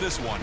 this one.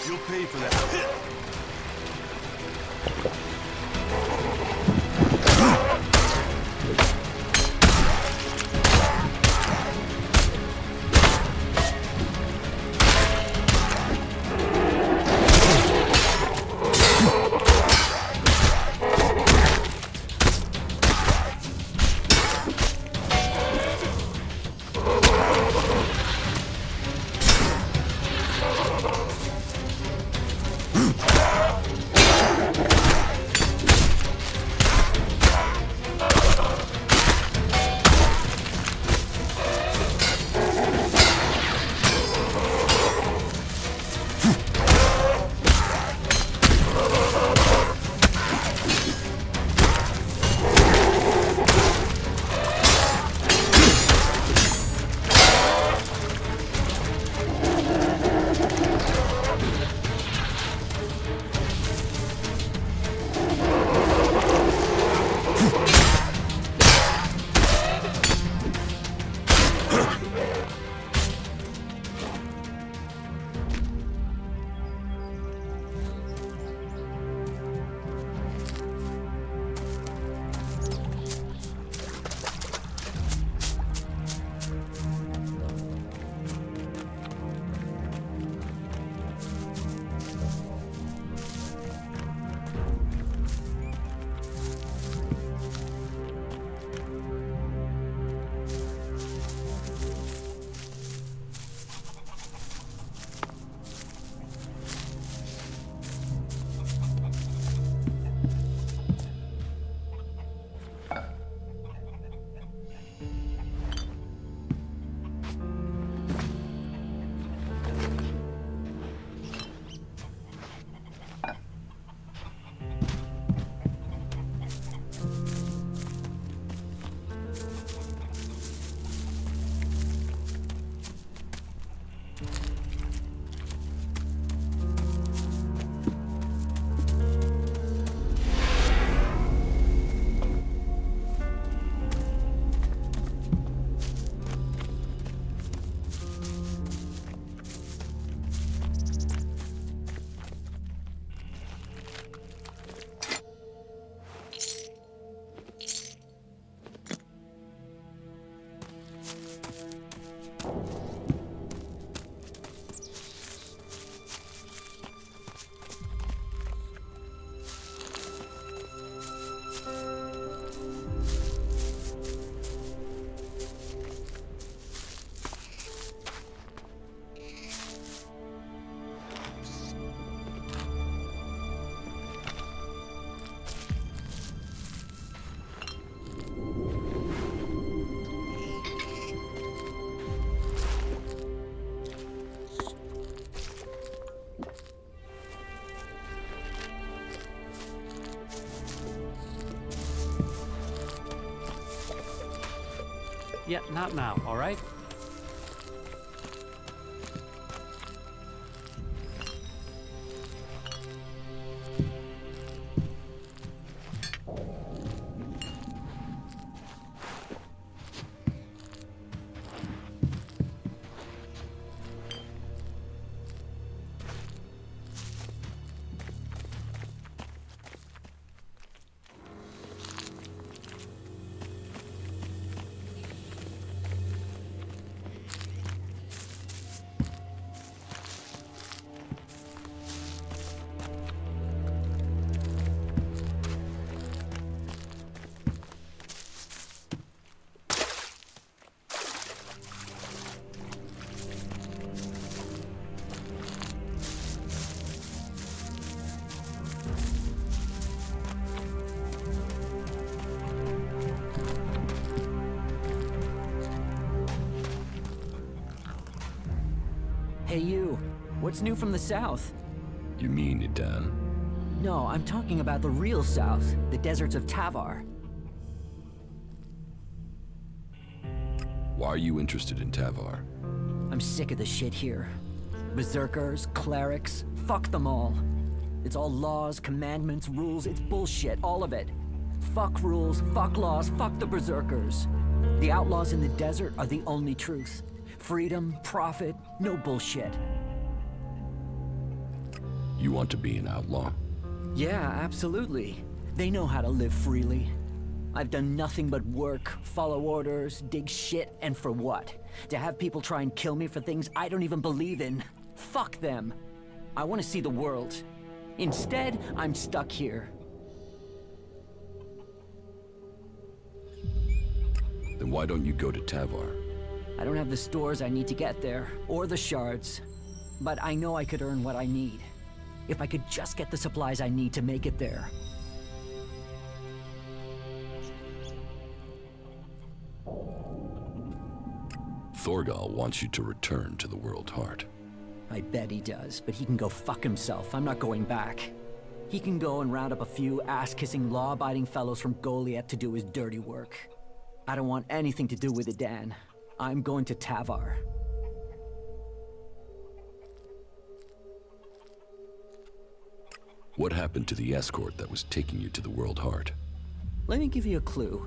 You'll pay for that. Yeah, not now, all right? Hey you, what's new from the south? You mean Idan? No, I'm talking about the real south, the deserts of Tavar. Why are you interested in Tavar? I'm sick of the shit here. Berserkers, clerics, fuck them all. It's all laws, commandments, rules, it's bullshit, all of it. Fuck rules, fuck laws, fuck the berserkers. The outlaws in the desert are the only truth. Freedom, profit, no bullshit. You want to be an outlaw? Yeah, absolutely. They know how to live freely. I've done nothing but work, follow orders, dig shit, and for what? To have people try and kill me for things I don't even believe in. Fuck them. I want to see the world. Instead, I'm stuck here. Then why don't you go to Tavar? I don't have the stores I need to get there, or the shards. But I know I could earn what I need. If I could just get the supplies I need to make it there. Thorgal wants you to return to the World Heart. I bet he does, but he can go fuck himself. I'm not going back. He can go and round up a few ass-kissing, law-abiding fellows from Goliath to do his dirty work. I don't want anything to do with it, Dan. I'm going to Tavar. What happened to the escort that was taking you to the World Heart? Let me give you a clue.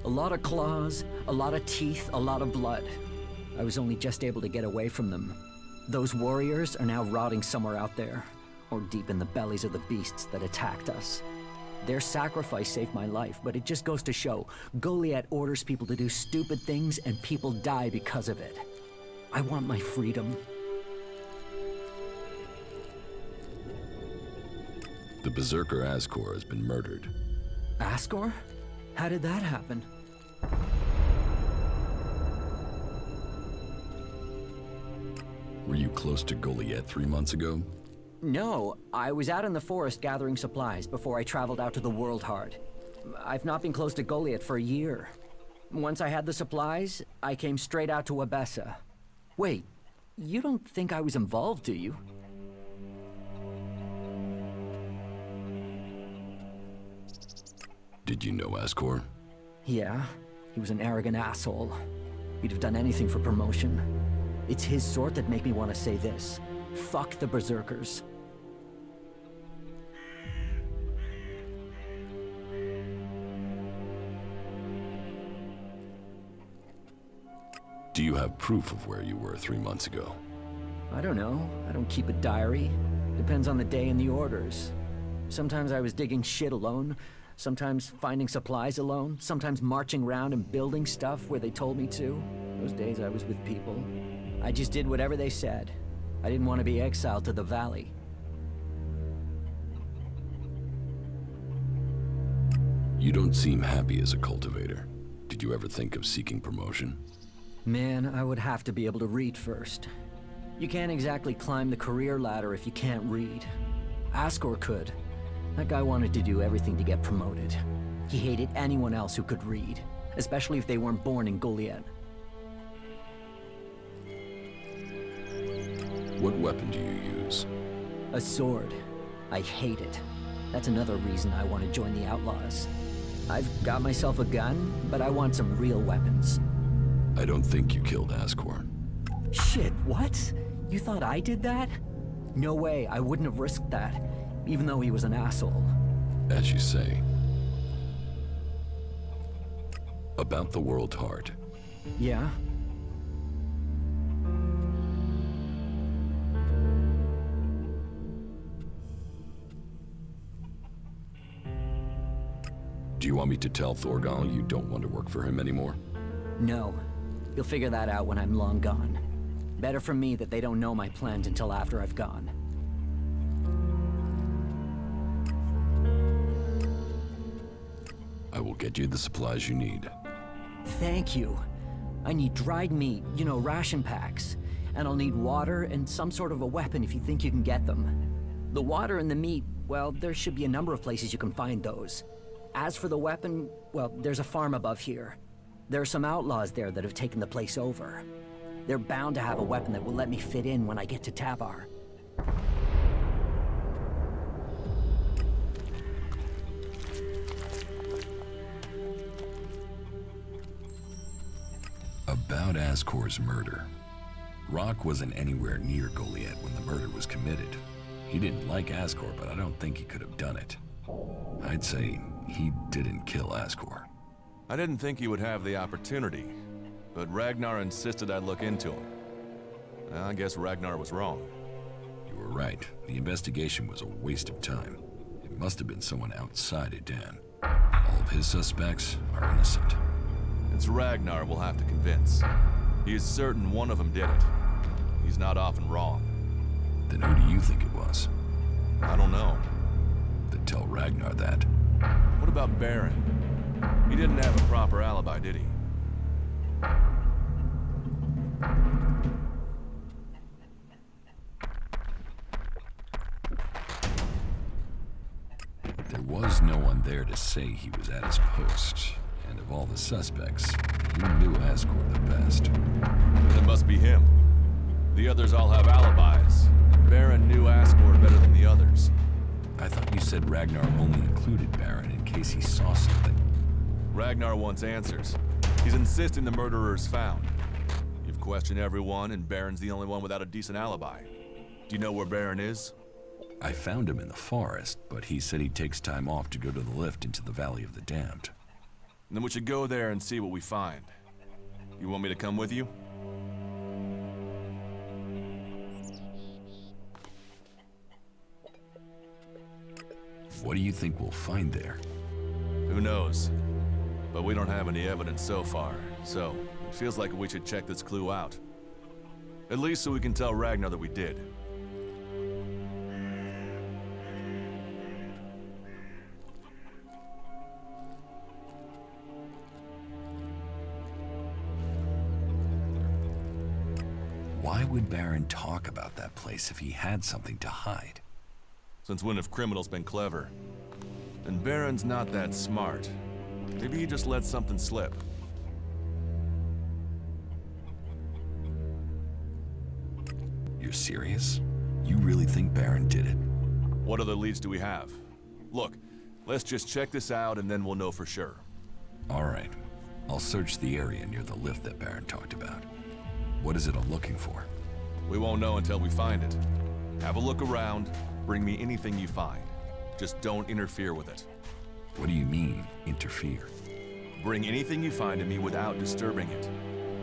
A lot of claws, a lot of teeth, a lot of blood. I was only just able to get away from them. Those warriors are now rotting somewhere out there, or deep in the bellies of the beasts that attacked us. Their sacrifice saved my life, but it just goes to show, Goliath orders people to do stupid things and people die because of it. I want my freedom. The Berserker Ascor has been murdered. Ascor? How did that happen? Were you close to Goliath 3 months ago? No, I was out in the forest gathering supplies before I traveled out to the World Heart. I've not been close to Goliath for a year. Once I had the supplies, I came straight out to Abessa. Wait, you don't think I was involved, do you? Did you know Ascor? Yeah, he was an arrogant asshole. He'd have done anything for promotion. It's his sort that make me want to say this. Fuck the Berserkers. Do you have proof of where you were 3 months ago? I don't know. I don't keep a diary. Depends on the day and the orders. Sometimes I was digging shit alone. Sometimes finding supplies alone. Sometimes marching around and building stuff where they told me to. Those days I was with people. I just did whatever they said. I didn't want to be exiled to the valley. You don't seem happy as a cultivator. Did you ever think of seeking promotion? Man, I would have to be able to read first. You can't exactly climb the career ladder if you can't read. Ascor could. That guy wanted to do everything to get promoted. He hated anyone else who could read, especially if they weren't born in Goliath. What weapon do you use? A sword. I hate it. That's another reason I want to join the Outlaws. I've got myself a gun, but I want some real weapons. I don't think you killed Ascor. Shit, what? You thought I did that? No way, I wouldn't have risked that, even though he was an asshole. As you say. About the World Heart. Yeah? Do you want me to tell Thorgal you don't want to work for him anymore? No. You'll figure that out when I'm long gone. Better for me that they don't know my plans until after I've gone. I will get you the supplies you need. Thank you. I need dried meat, you know, ration packs. And I'll need water and some sort of a weapon if you think you can get them. The water and the meat, well, there should be a number of places you can find those. As for the weapon, well, there's a farm above here. There are some outlaws there that have taken the place over. They're bound to have a weapon that will let me fit in when I get to Tavar. About Ascor's murder. Rock wasn't anywhere near Goliath when the murder was committed. He didn't like Ascor, but I don't think he could have done it. I'd say he didn't kill Ascor. I didn't think he would have the opportunity, but Ragnar insisted I look into him. I guess Ragnar was wrong. You were right. The investigation was a waste of time. It must have been someone outside Edan. All of his suspects are innocent. It's Ragnar we'll have to convince. He is certain one of them did it. He's not often wrong. Then who do you think it was? I don't know. Then tell Ragnar that. What about Baron? He didn't have a proper alibi, did he? There was no one there to say he was at his post. And of all the suspects, he knew Ascor the best. It must be him. The others all have alibis. Baron knew Ascor better than the others. I thought you said Ragnar only included Baron in case he saw something. Ragnar wants answers. He's insisting the murderer is found. You've questioned everyone, and Baron's the only one without a decent alibi. Do you know where Baron is? I found him in the forest, but he said he takes time off to go to the lift into the Valley of the Damned. Then we should go there and see what we find. You want me to come with you? What do you think we'll find there? Who knows? But we don't have any evidence so far, so it feels like we should check this clue out. At least so we can tell Ragnar that we did. Why would Baron talk about that place if he had something to hide? Since when have criminals been clever? And Baron's not that smart. Maybe he just let something slip. You're serious? You really think Baron did it? What other leads do we have? Look, let's just check this out and then we'll know for sure. All right. I'll search the area near the lift that Baron talked about. What is it I'm looking for? We won't know until we find it. Have a look around, bring me anything you find. Just don't interfere with it. What do you mean, interfere? Bring anything you find to me without disturbing it.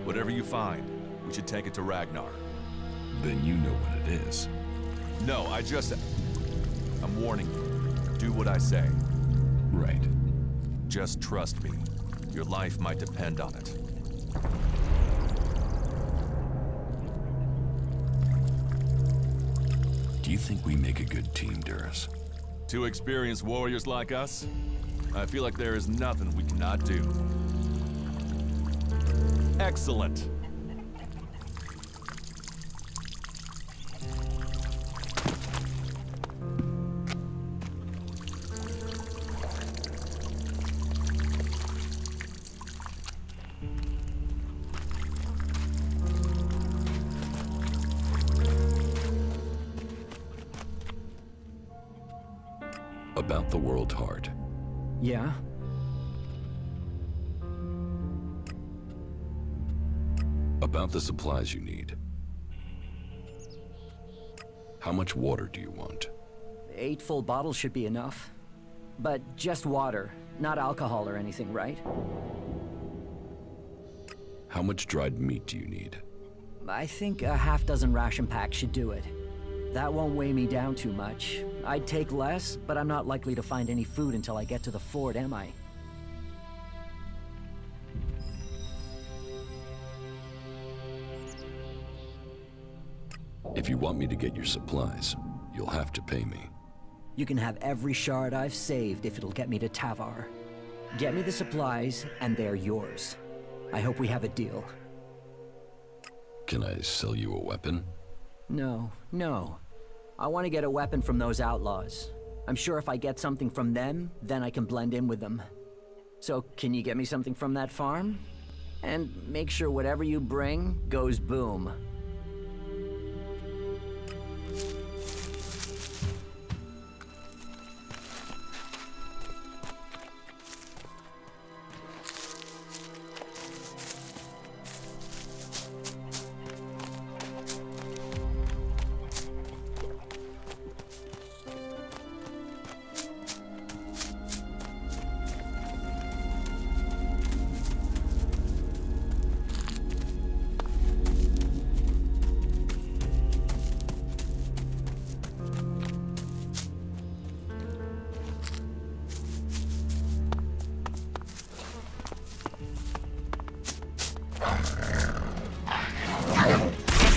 Whatever you find, we should take it to Ragnar. Then you know what it is. No, I'm warning you. Do what I say. Right. Just trust me. Your life might depend on it. Do you think we make a good team, Duras? Two experienced warriors like us? I feel like there is nothing we cannot do. Excellent. About the World Heart. Yeah? About the supplies you need. How much water do you want? 8 full bottles should be enough. But just water, not alcohol or anything, right? How much dried meat do you need? I think a half-dozen ration packs should do it. That won't weigh me down too much. I'd take less, but I'm not likely to find any food until I get to the fort, am I? If you want me to get your supplies, you'll have to pay me. You can have every shard I've saved if it'll get me to Tavar. Get me the supplies, and they're yours. I hope we have a deal. Can I sell you a weapon? No. I want to get a weapon from those outlaws. I'm sure if I get something from them, then I can blend in with them. So, can you get me something from that farm? And make sure whatever you bring goes boom.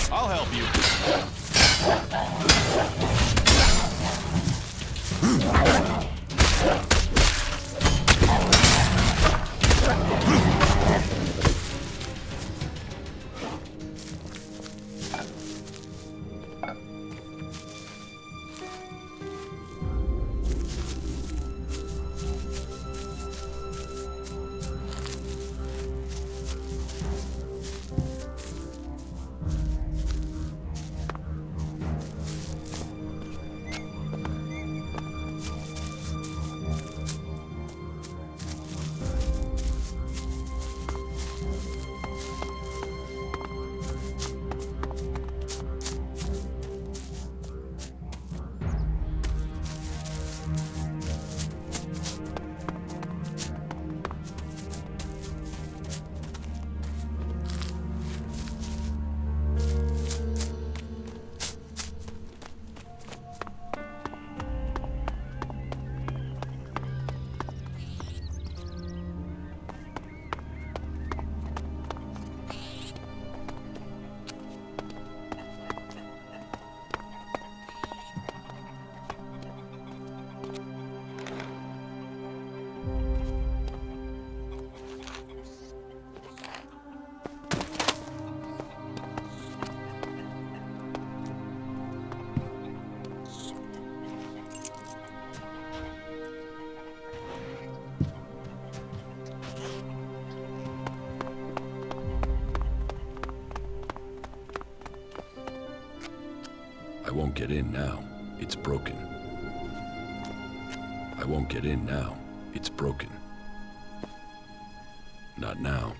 I'll help you. I won't get in now. It's broken. I won't get in now. It's broken. Not now.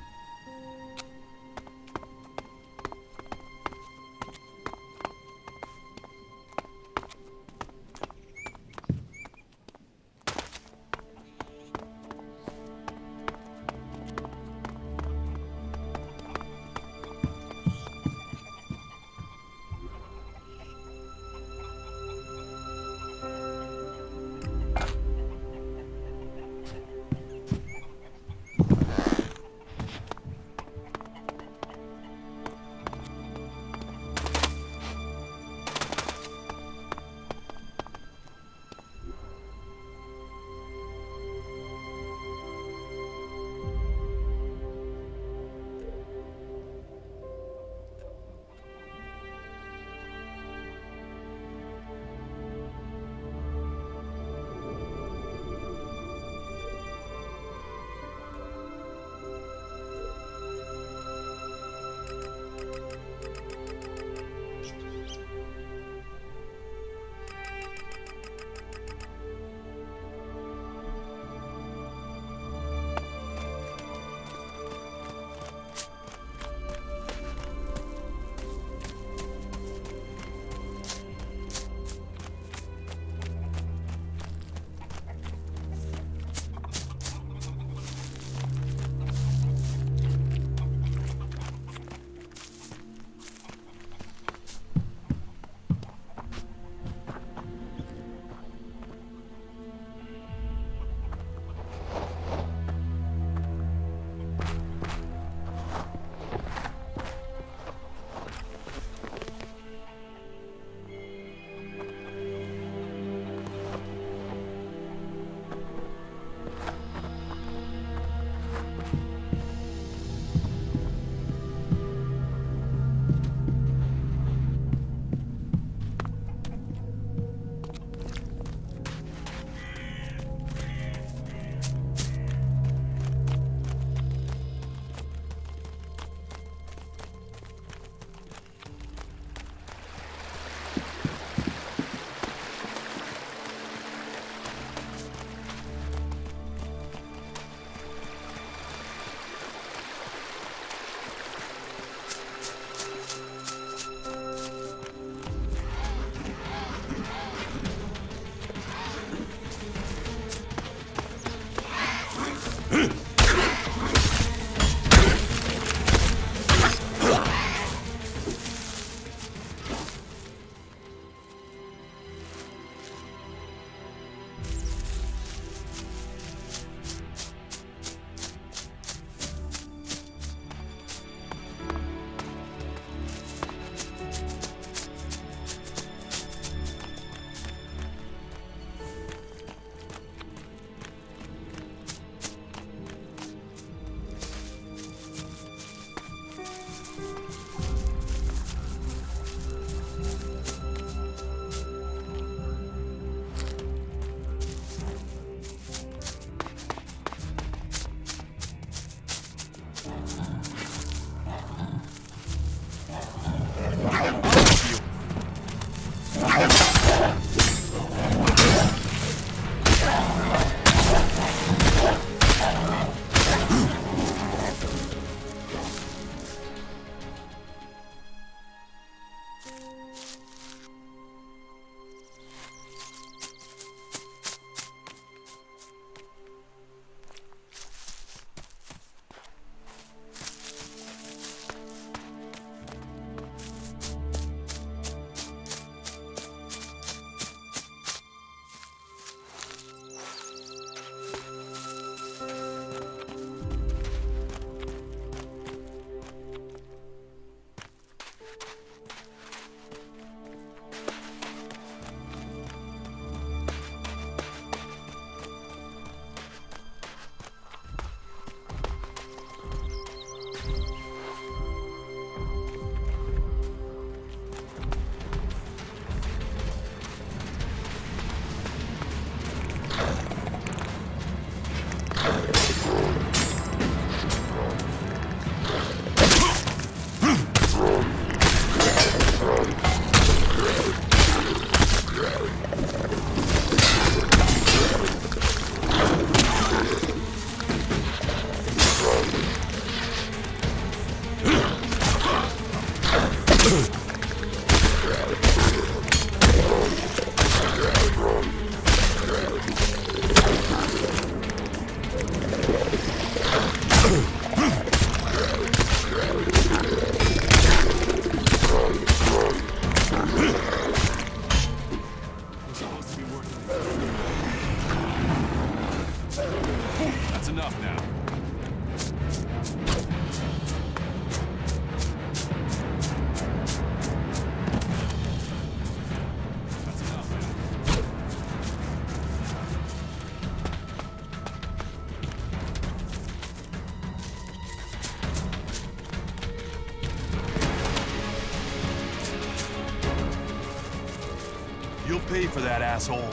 pay for that, asshole.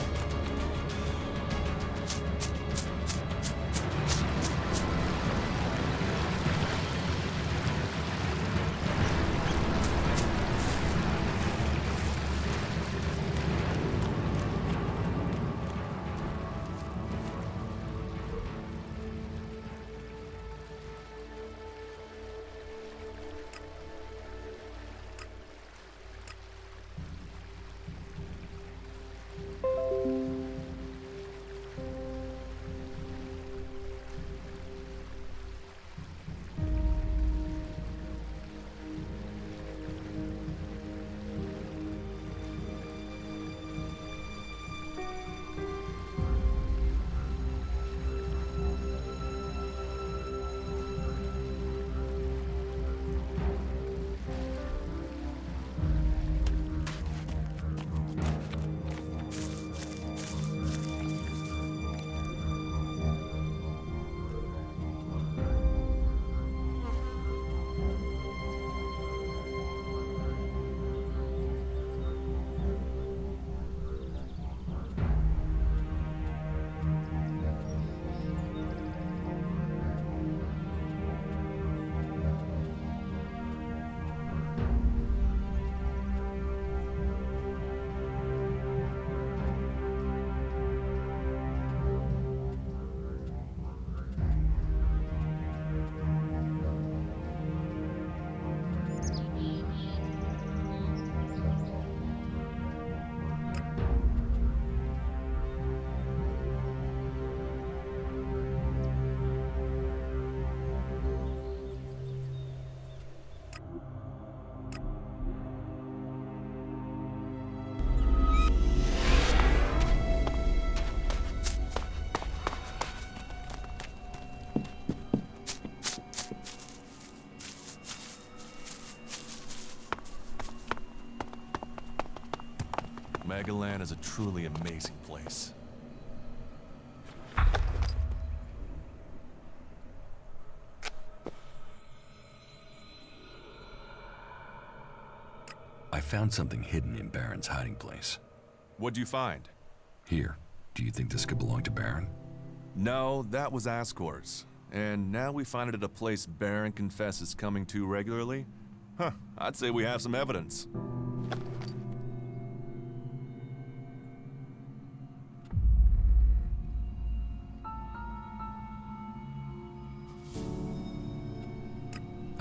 Megaland is a truly amazing place. I found something hidden in Baron's hiding place. What'd you find? Here, do you think this could belong to Baron? No, that was Ascor's. And now we find it at a place Baron confesses coming to regularly? Huh, I'd say we have some evidence.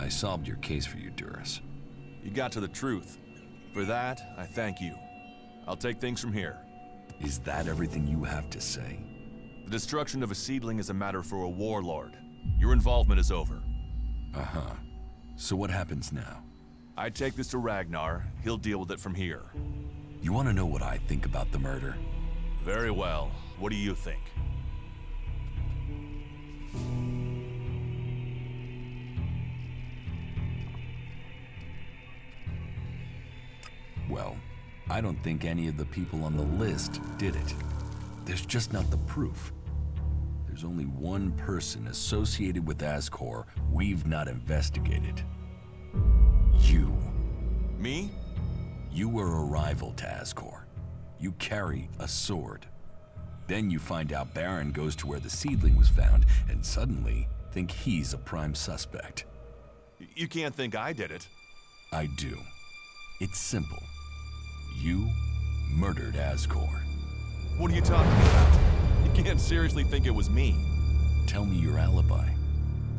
I solved your case for you, Duras. You got to the truth. For that, I thank you. I'll take things from here. Is that everything you have to say? The destruction of a seedling is a matter for a warlord. Your involvement is over. Uh-huh. So what happens now? I take this to Ragnar. He'll deal with it from here. You want to know what I think about the murder? Very well. What do you think? Well, I don't think any of the people on the list did it. There's just not the proof. There's only one person associated with Ascor we've not investigated. You. Me? You were a rival to Ascor. You carry a sword. Then you find out Baron goes to where the seedling was found and suddenly think he's a prime suspect. You can't think I did it. I do. It's simple. You murdered Ascor. What are you talking about? You can't seriously think it was me. Tell me your alibi.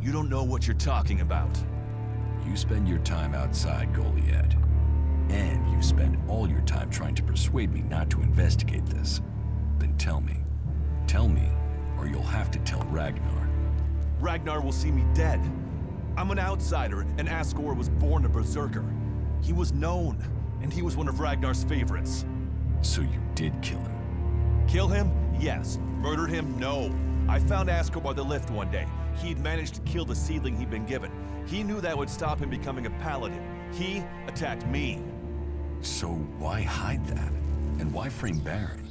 You don't know what you're talking about. You spend your time outside Goliad. And you spend all your time trying to persuade me not to investigate this. Then tell me. Tell me, or you'll have to tell Ragnar. Ragnar will see me dead. I'm an outsider, and Ascor was born a berserker. He was known, and he was one of Ragnar's favorites. So you did kill him? Kill him? Yes. Murder him? No. I found Ascor by the lift one day. He'd managed to kill the seedling he'd been given. He knew that would stop him becoming a paladin. He attacked me. So why hide that? And why frame Baron?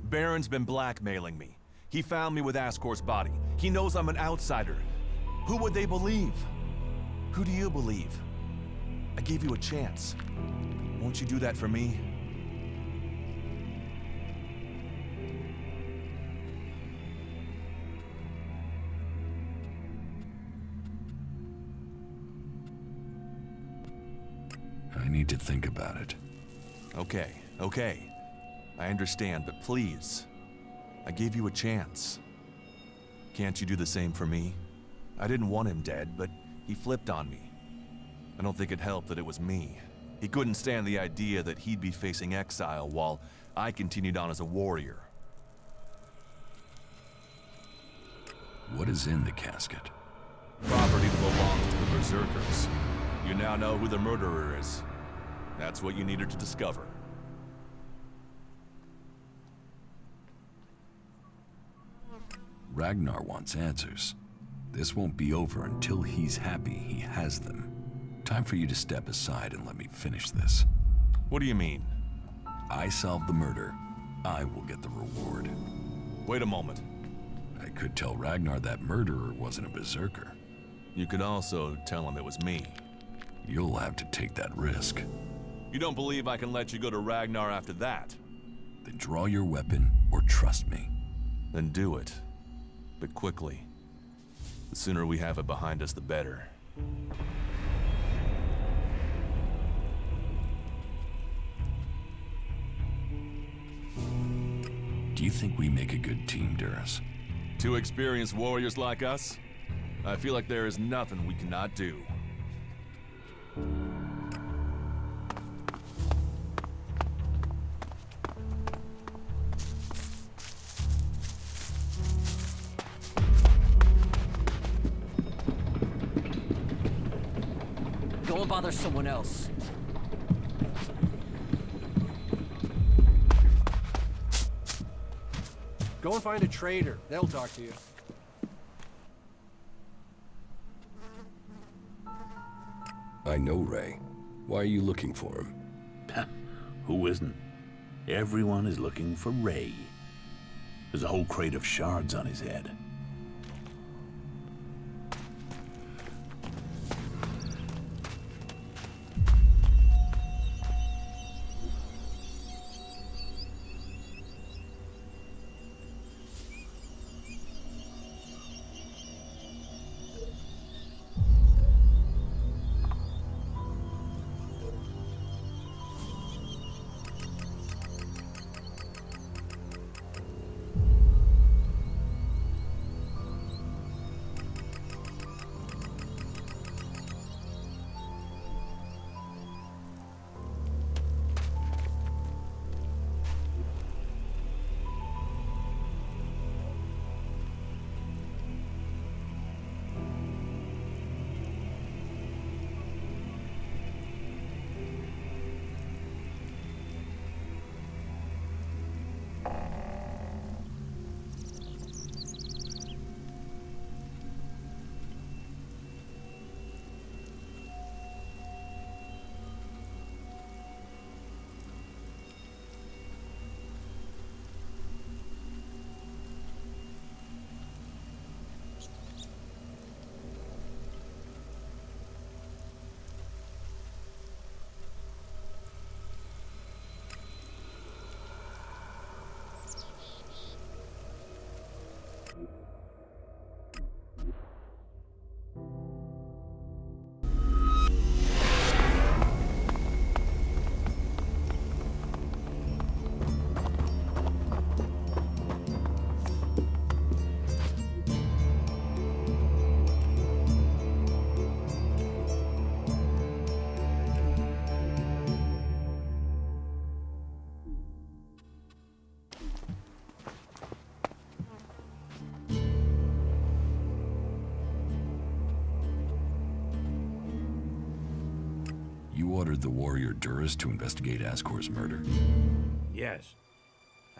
Baron's been blackmailing me. He found me with Ascor's body. He knows I'm an outsider. Who would they believe? Who do you believe? I gave you a chance. Won't you do that for me? I need to think about it. Okay. I understand, but please. I gave you a chance. Can't you do the same for me? I didn't want him dead, but he flipped on me. I don't think it helped that it was me. He couldn't stand the idea that he'd be facing exile while I continued on as a warrior. What is in the casket? Property that belongs to the Berserkers. You now know who the murderer is. That's what you needed to discover. Ragnar wants answers. This won't be over until he's happy he has them. Time for you to step aside and let me finish this. What do you mean? I solve the murder, I will get the reward. Wait a moment. I could tell Ragnar that murderer wasn't a berserker. You could also tell him it was me. You'll have to take that risk. You don't believe I can let you go to Ragnar after that? Then draw your weapon or trust me. Then do it. But quickly. The sooner we have it behind us, the better. Do you think we make a good team, Duras? Two experienced warriors like us? I feel like there is nothing we cannot do. Go and bother someone else. Go and find a trader. They'll talk to you. I know Ray. Why are you looking for him? Who isn't? Everyone is looking for Ray. There's a whole crate of shards on his head. You ordered the warrior Duras to investigate Ascor's murder? Yes.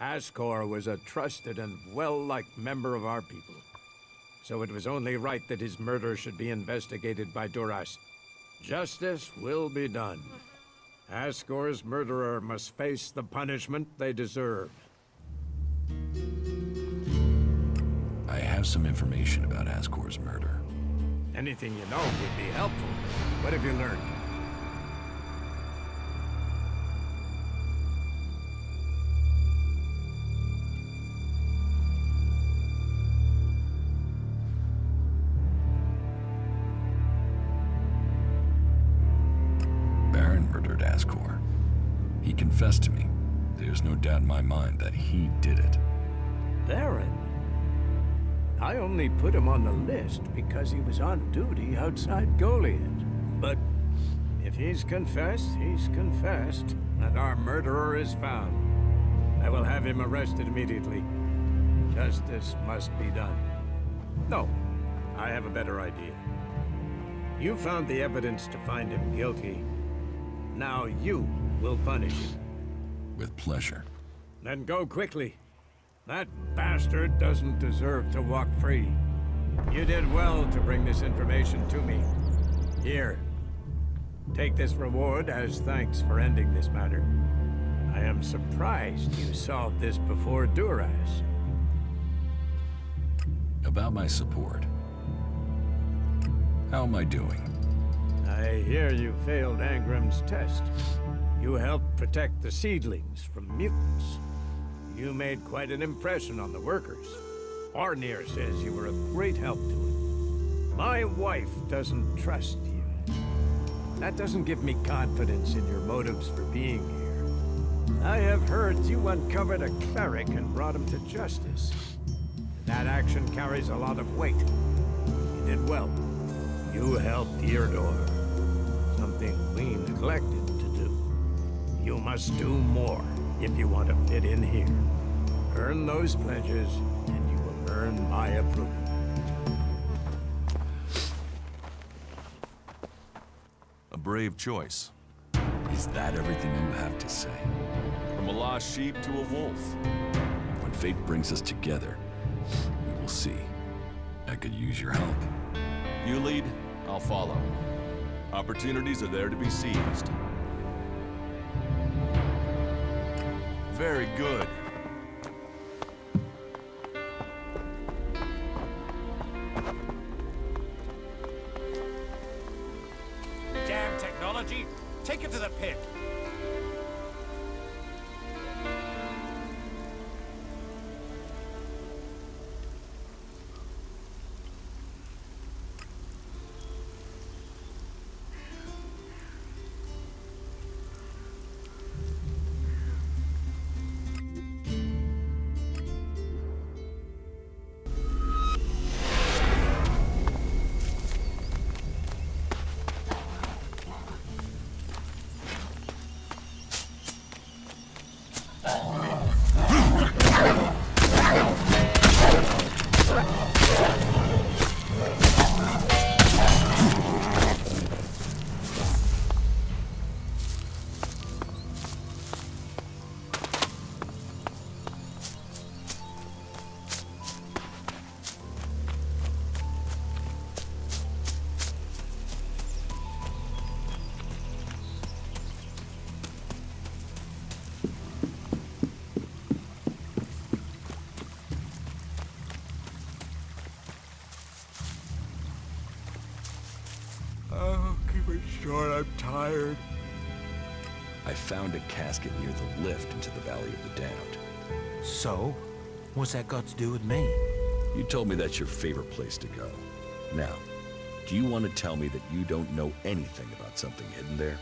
Ascor was a trusted and well-liked member of our people. So it was only right that his murder should be investigated by Duras. Justice will be done. Ascor's murderer must face the punishment they deserve. I have some information about Ascor's murder. Anything you know would be helpful. What have you learned? murdered Ascor. He confessed to me. There's no doubt in my mind that he did it. Theron? I only put him on the list because he was on duty outside Goliath. But if he's confessed, and our murderer is found. I will have him arrested immediately. Justice must be done. No, I have a better idea. You found the evidence to find him guilty. Now you will punish him. With pleasure. Then go quickly. That bastard doesn't deserve to walk free. You did well to bring this information to me. Here. Take this reward as thanks for ending this matter. I am surprised you solved this before Duras. About my support. How am I doing? I hear you failed Angram's test. You helped protect the seedlings from mutants. You made quite an impression on the workers. Arnir says you were a great help to him. My wife doesn't trust you. That doesn't give me confidence in your motives for being here. I have heard you uncovered a cleric and brought him to justice. That action carries a lot of weight. You did well. You helped Eardor. Something we neglected to do. You must do more if you want to fit in here. Earn those pledges, and you will earn my approval. A brave choice. Is that everything you have to say? From a lost sheep to a wolf. When fate brings us together, we will see. I could use your help. You lead, I'll follow. Opportunities are there to be seized. Very good. Damn technology! Take it to the pit! Short, I'm tired. I found a casket near the lift into the Valley of the Damned. So? What's that got to do with me? You told me that's your favorite place to go. Now, do you want to tell me that you don't know anything about something hidden there?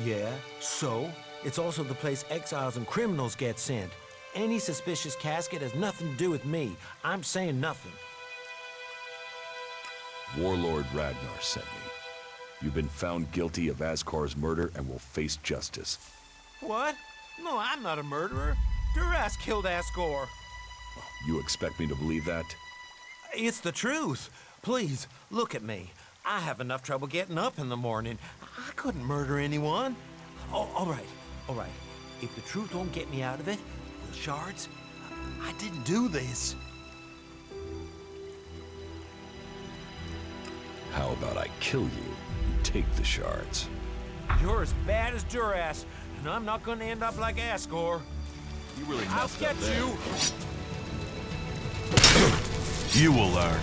Yeah, so? It's also the place exiles and criminals get sent. Any suspicious casket has nothing to do with me. I'm saying nothing. Warlord Ragnar sent me. You've been found guilty of Ascor's murder and will face justice. What? No, I'm not a murderer. Duras killed Ascor. You expect me to believe that? It's the truth. Please, look at me. I have enough trouble getting up in the morning. I couldn't murder anyone. Oh, all right. If the truth won't get me out of it, the shards, I didn't do this. How about I kill you and take the shards? You're as bad as Duras, and I'm not gonna end up like Ascor. You really I'll messed get up there. you. You will learn.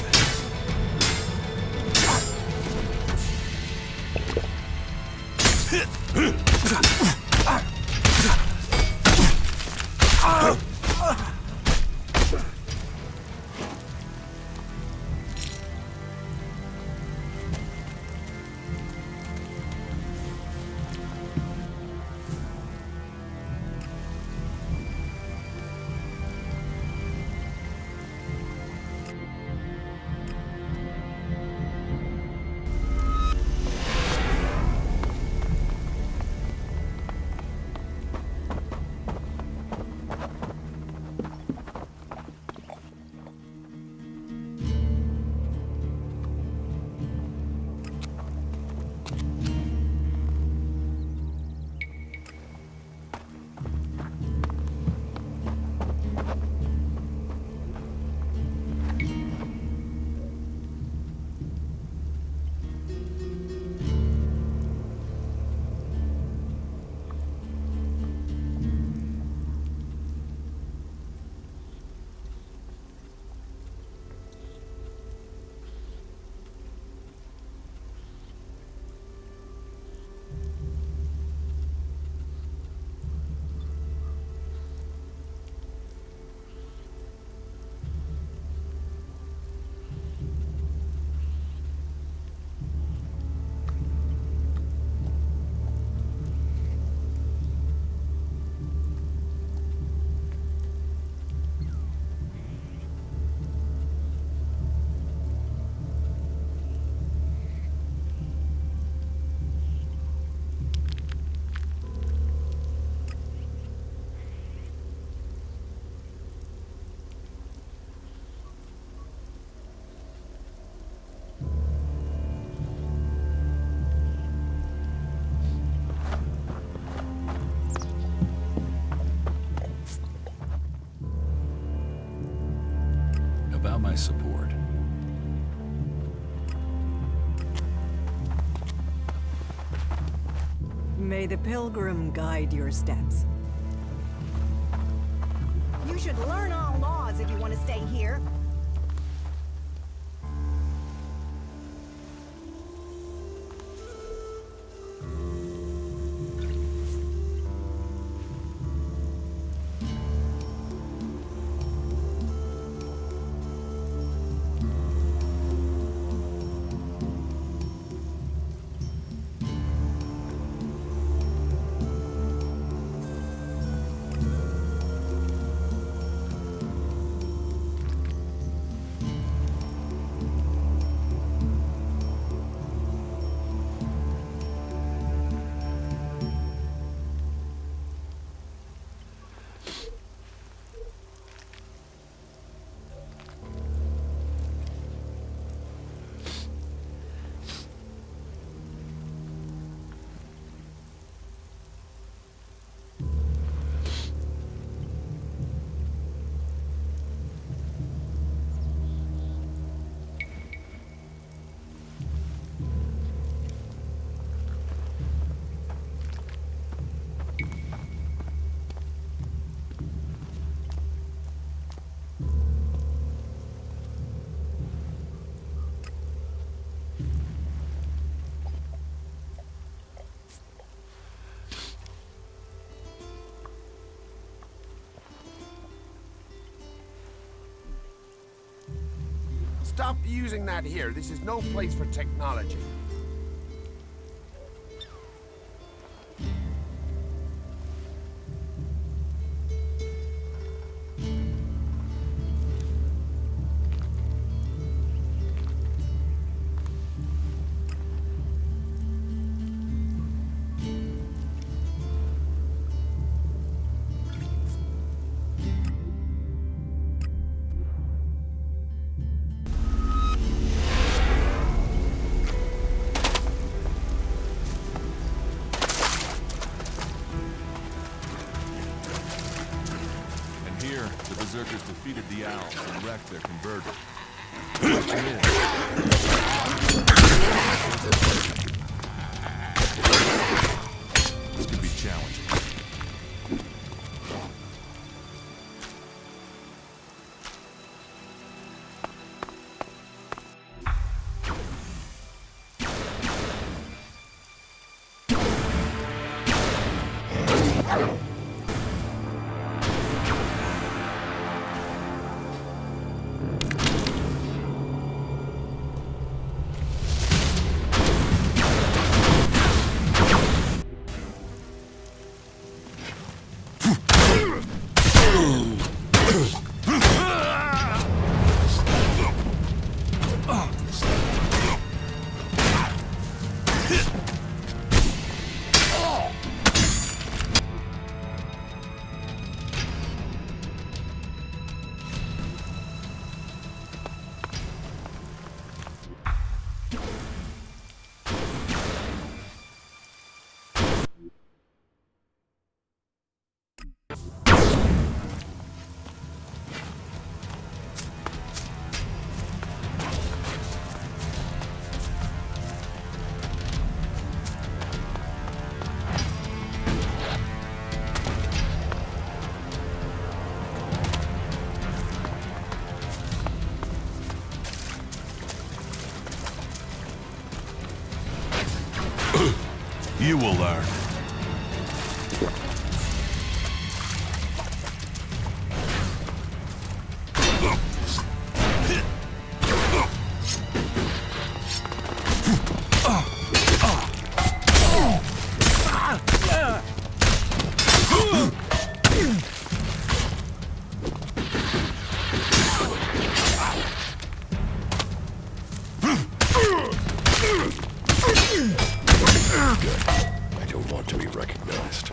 About my support. May the pilgrim guide your steps. You should learn all laws if you want to stay here. Stop using that here. This is no place for technology. The Berserkers defeated the Owls and wrecked their converter. This could be challenging. You will learn. I don't want to be recognized.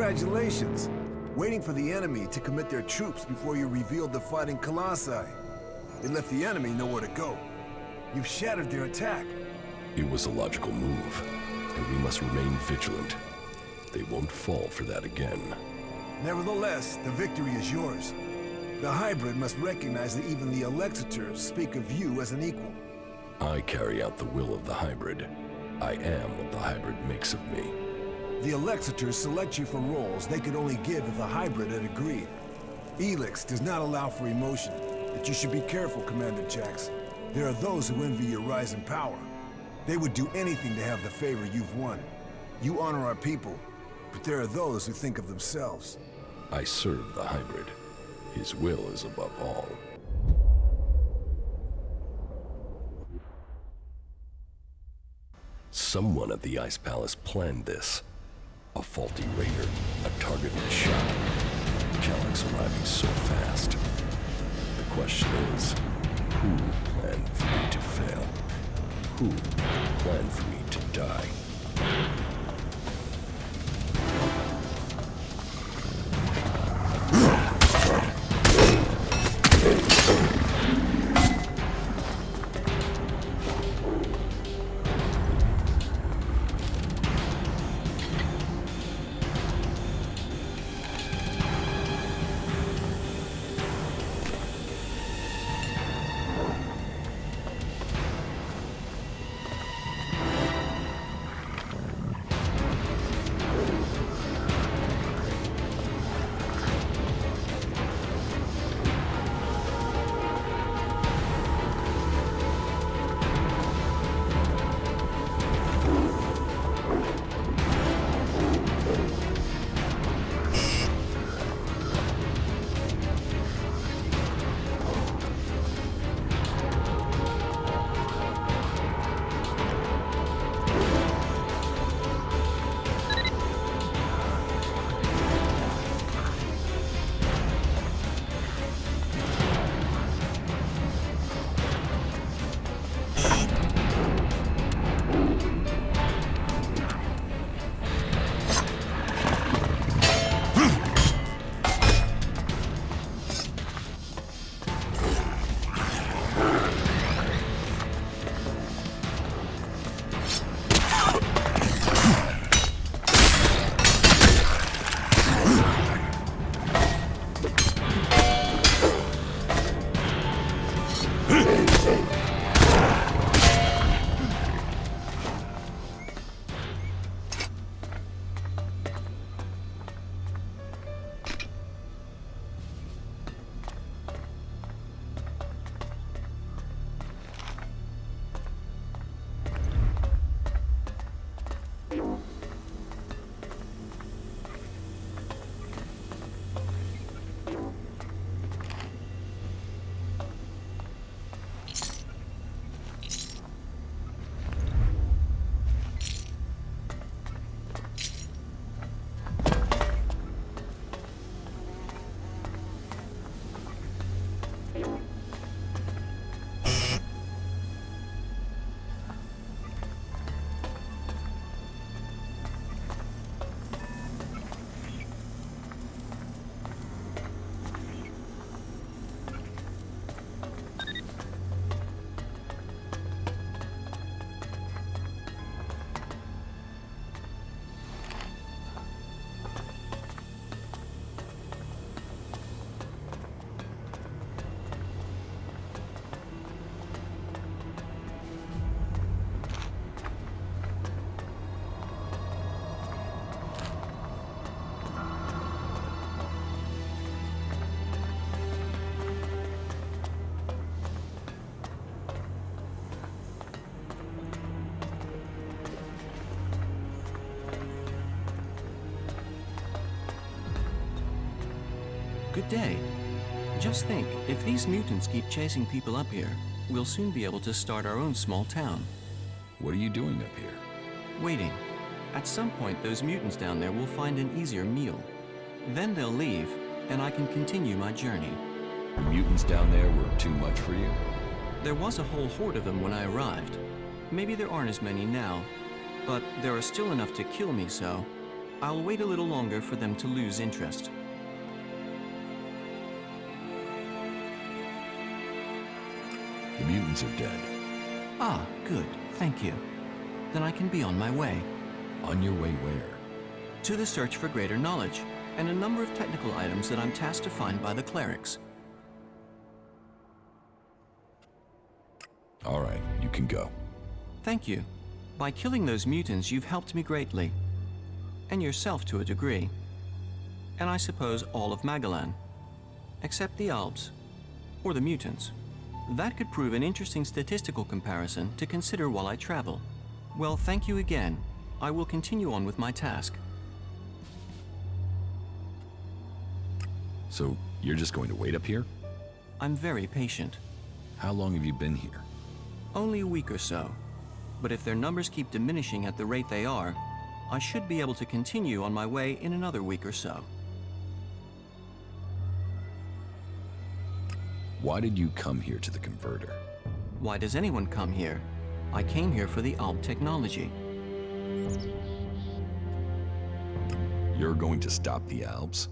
Congratulations. Waiting for the enemy to commit their troops before you revealed the fighting Colossi. It left the enemy nowhere to go. You've shattered their attack. It was a logical move, and we must remain vigilant. They won't fall for that again. Nevertheless, the victory is yours. The hybrid must recognize that even the Elexitors speak of you as an equal. I carry out the will of the hybrid. I am what the hybrid makes of me. The Elexitors select you for roles they could only give if the hybrid had agreed. ELEX does not allow for emotion, but you should be careful, Commander Jax. There are those who envy your rise in power. They would do anything to have the favor you've won. You honor our people, but there are those who think of themselves. I serve the hybrid. His will is above all. Someone at the Ice Palace planned this. A faulty raider, a targeted shot. Calyx arriving so fast. The question is, who planned for me to fail? Who planned for me to die? Good day. Just think, if these mutants keep chasing people up here, we'll soon be able to start our own small town. What are you doing up here? Waiting. At some point, those mutants down there will find an easier meal. Then they'll leave, and I can continue my journey. The mutants down there were too much for you? There was a whole horde of them when I arrived. Maybe there aren't as many now, but there are still enough to kill me, so I'll wait a little longer for them to lose interest. The mutants are dead. Ah, good. Thank you. Then I can be on my way. On your way where? To the search for greater knowledge, and a number of technical items that I'm tasked to find by the clerics. All right, you can go. Thank you. By killing those mutants, you've helped me greatly. And yourself to a degree. And I suppose all of Magellan. Except the Alps. Or the mutants. That could prove an interesting statistical comparison to consider while I travel. Well, thank you again. I will continue on with my task. So, you're just going to wait up here? I'm very patient. How long have you been here? Only a week or so. But if their numbers keep diminishing at the rate they are, I should be able to continue on my way in another week or so. Why did you come here to the converter? Why does anyone come here? I came here for the Alp technology. You're going to stop the Alps?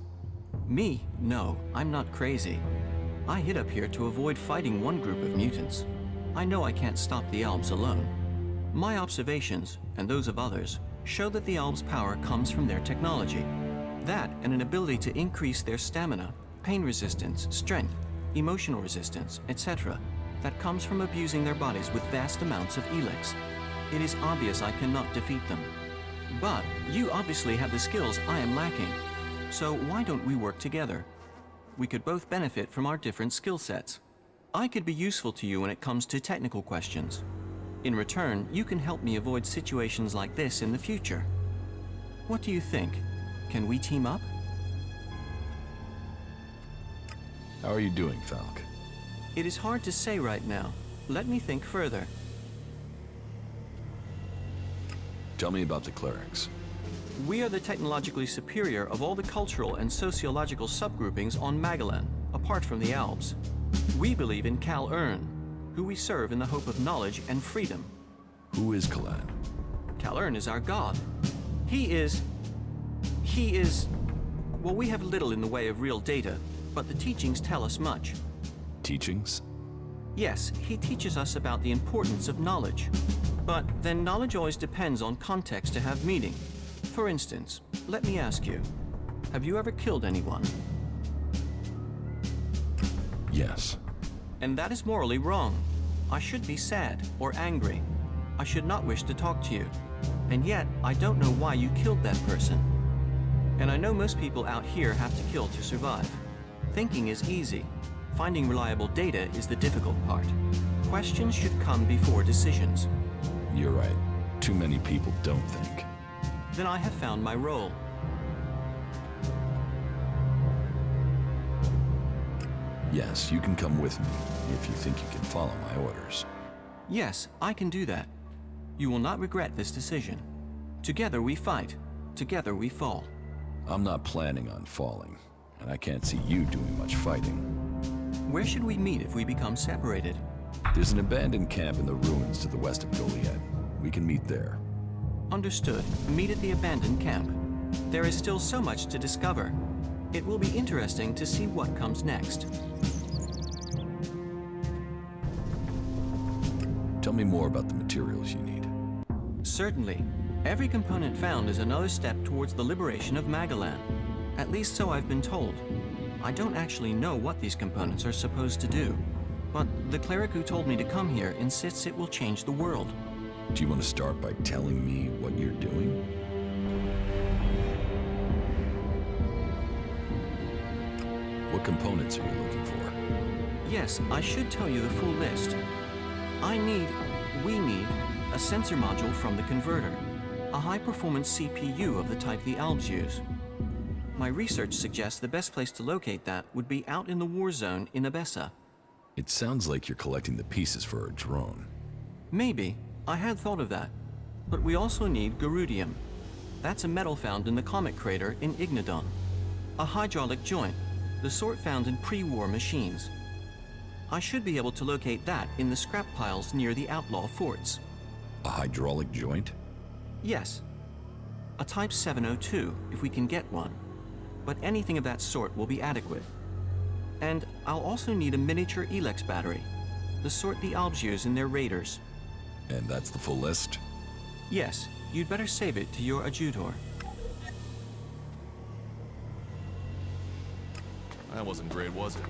Me? No, I'm not crazy. I hid up here to avoid fighting one group of mutants. I know I can't stop the Alps alone. My observations, and those of others, show that the Alps' power comes from their technology. That and an ability to increase their stamina, pain resistance, strength, emotional resistance, etc. that comes from abusing their bodies with vast amounts of ELEX. It is obvious I cannot defeat them. But you obviously have the skills I am lacking. So why don't we work together? We could both benefit from our different skill sets. I could be useful to you when it comes to technical questions. In return, you can help me avoid situations like this in the future. What do you think? Can we team up? How are you doing, Falk? It is hard to say right now. Let me think further. Tell me about the clerics. We are the technologically superior of all the cultural and sociological subgroupings on Magellan, apart from the Alps. We believe in Kal Urn, who we serve in the hope of knowledge and freedom. Who is Kalan? Kal Urn is our god. He is... Well, we have little in the way of real data, but the teachings tell us much. Teachings? Yes, he teaches us about the importance of knowledge. But then knowledge always depends on context to have meaning. For instance, let me ask you, have you ever killed anyone? Yes. And that is morally wrong. I should be sad or angry. I should not wish to talk to you. And yet, I don't know why you killed that person. And I know most people out here have to kill to survive. Thinking is easy. Finding reliable data is the difficult part. Questions should come before decisions. You're right. Too many people don't think. Then I have found my role. Yes, you can come with me if you think you can follow my orders. Yes, I can do that. You will not regret this decision. Together we fight. Together we fall. I'm not planning on falling, and I can't see you doing much fighting. Where should we meet if we become separated? There's an abandoned camp in the ruins to the west of Goliad. We can meet there. Understood. Meet at the abandoned camp. There is still so much to discover. It will be interesting to see what comes next. Tell me more about the materials you need. Certainly. Every component found is another step towards the liberation of Magellan. At least so I've been told. I don't actually know what these components are supposed to do. But the cleric who told me to come here insists it will change the world. Do you want to start by telling me what you're doing? What components are you looking for? Yes, I should tell you the full list. We need a sensor module from the converter. A high-performance CPU of the type the Alps use. My research suggests the best place to locate that would be out in the war zone in Abessa. It sounds like you're collecting the pieces for a drone. Maybe. I had thought of that. But we also need Garudium. That's a metal found in the comet crater in Ignodon. A hydraulic joint, the sort found in pre-war machines. I should be able to locate that in the scrap piles near the outlaw forts. A hydraulic joint? Yes. A Type 702, if we can get one. But anything of that sort will be adequate. And I'll also need a miniature ELEX battery, the sort the Albs use in their raiders. And that's the full list? Yes, you'd better save it to your adjutor. That wasn't great, was it?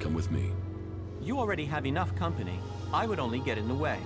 Come with me. You already have enough company. I would only get in the way.